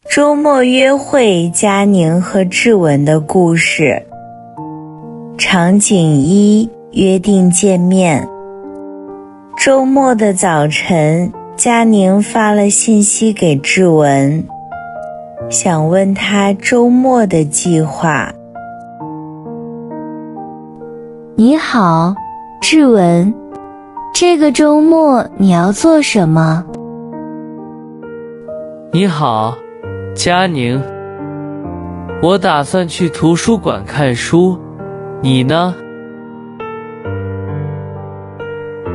周末约会佳宁和志文的故事。场景一，约定见面。周末的早晨，佳宁发了信息给志文，想问他周末的计划。你好，志文，这个周末你要做什么？你好，佳宁，我打算去图书馆看书，你呢？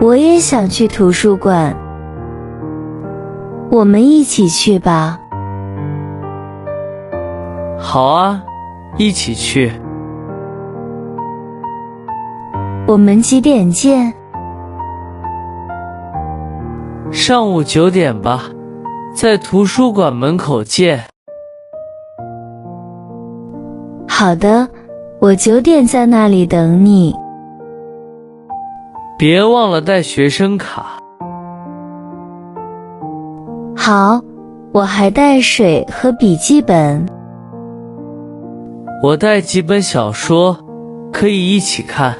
我也想去图书馆，我们一起去吧。好啊，一起去。我们几点见？上午9点吧，在图书馆门口见。好的，我9点在那里等你。别忘了带学生卡。好，我还带水和笔记本。我带几本小说，可以一起看。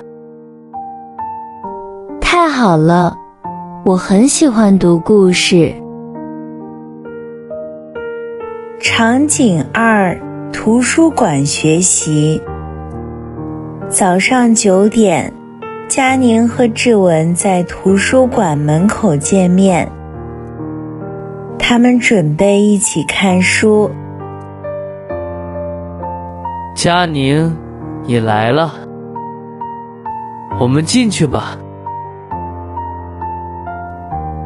太好了，我很喜欢读故事。场景二，图书馆学习。早上9点，佳宁和志文在图书馆门口见面，他们准备一起看书。佳宁，你来了，我们进去吧。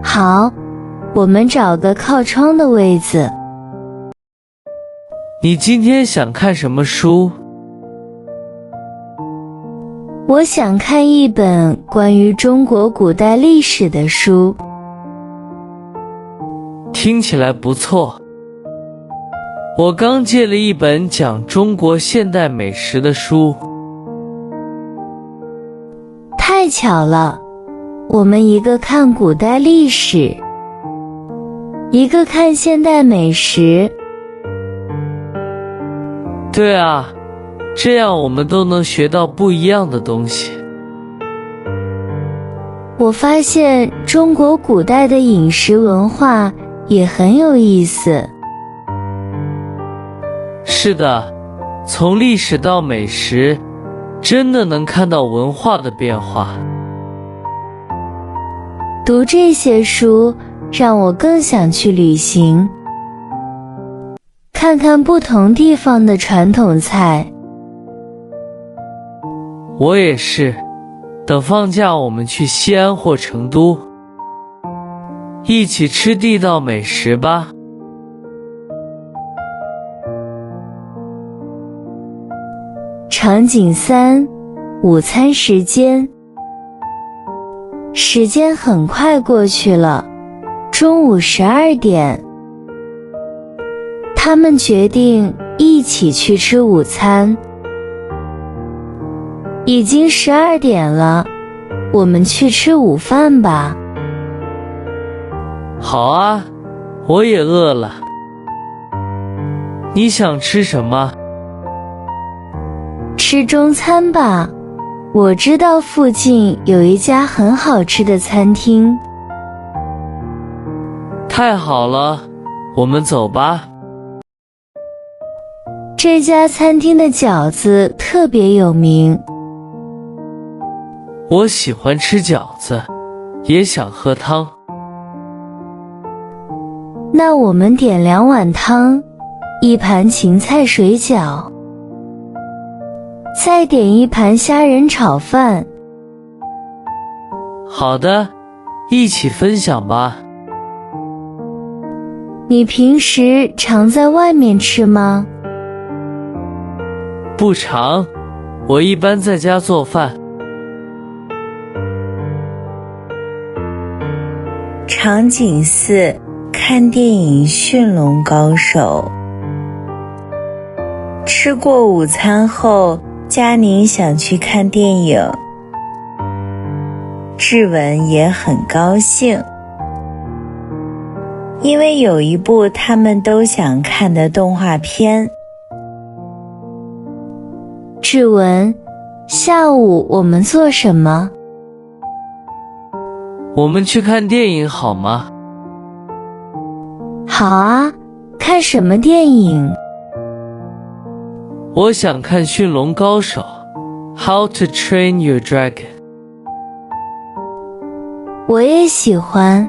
好，我们找个靠窗的位子。你今天想看什么书？我想看一本关于中国古代历史的书。听起来不错。我刚借了一本讲中国现代美食的书。太巧了，我们一个看古代历史，一个看现代美食。对啊，这样我们都能学到不一样的东西。我发现中国古代的饮食文化也很有意思。是的，从历史到美食，真的能看到文化的变化。读这些书让我更想去旅行，看看不同地方的传统菜。我也是，等放假我们去西安或成都，一起吃地道美食吧。场景3，午餐时间。时间很快过去了，中午12点。他们决定一起去吃午餐。已经12点了，我们去吃午饭吧。好啊，我也饿了。你想吃什么？吃中餐吧，我知道附近有一家很好吃的餐厅。太好了，我们走吧。这家餐厅的饺子特别有名。我喜欢吃饺子，也想喝汤。那我们点2碗汤，1盘芹菜水饺，再点1盘虾仁炒饭。好的，一起分享吧。你平时常在外面吃吗？不常，我一般在家做饭。场景4，看电影《驯龙高手》。吃过午餐后，佳宁想去看电影，志文也很高兴。因为有一部他们都想看的动画片。志文，下午我们做什么？我们去看电影好吗？好啊，看什么电影？我想看《驯龙高手》How to Train Your Dragon。我也喜欢。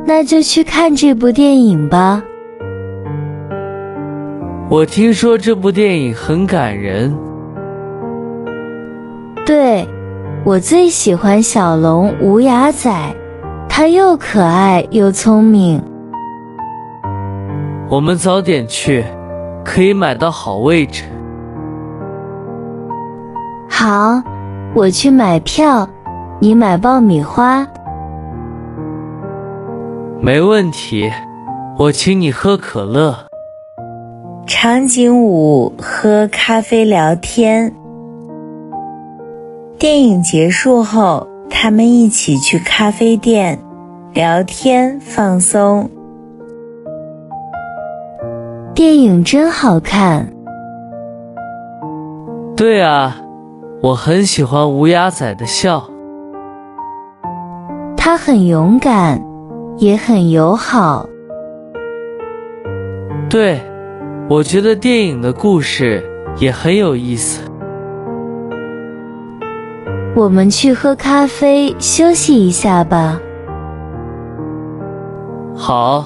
那就去看这部电影吧。我听说这部电影很感人。对，我最喜欢小龙无牙仔，他又可爱又聪明。我们早点去，可以买到好位置。好，我去买票，你买爆米花。没问题，我请你喝可乐。场景5，喝咖啡聊天。电影结束后，他们一起去咖啡店聊天放松。电影真好看。对啊，我很喜欢无牙仔的笑。他很勇敢，也很友好。对，我觉得电影的故事也很有意思。我们去喝咖啡休息一下吧。好，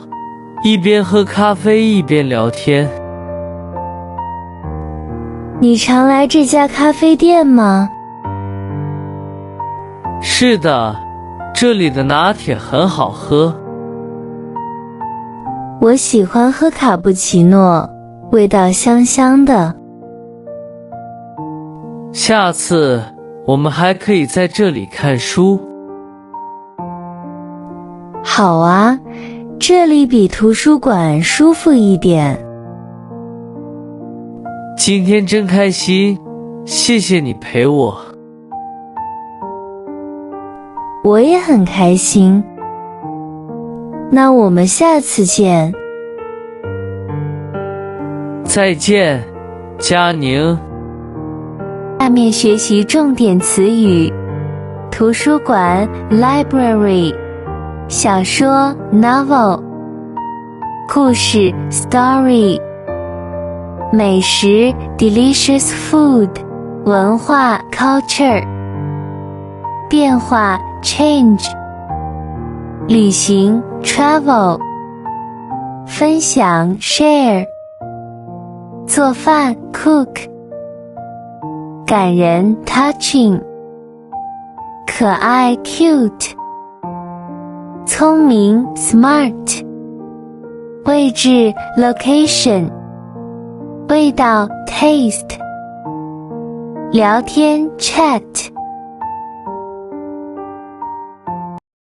一边喝咖啡一边聊天。你常来这家咖啡店吗？是的，这里的拿铁很好喝。我喜欢喝卡布奇诺，味道香香的。下次我们还可以在这里看书。好啊，这里比图书馆舒服一点。今天真开心，谢谢你陪我。我也很开心。那我们下次见。再见，佳宁。下面学习重点词语：图书馆 library， 小说 novel， 故事 story， 美食 delicious food， 文化 culture， 变化 change， 旅行 travel， 分享 share， 做饭 cook，感人 touching， 可爱 cute， 聪明 smart， 位置 location， 味道 taste， 聊天 chat，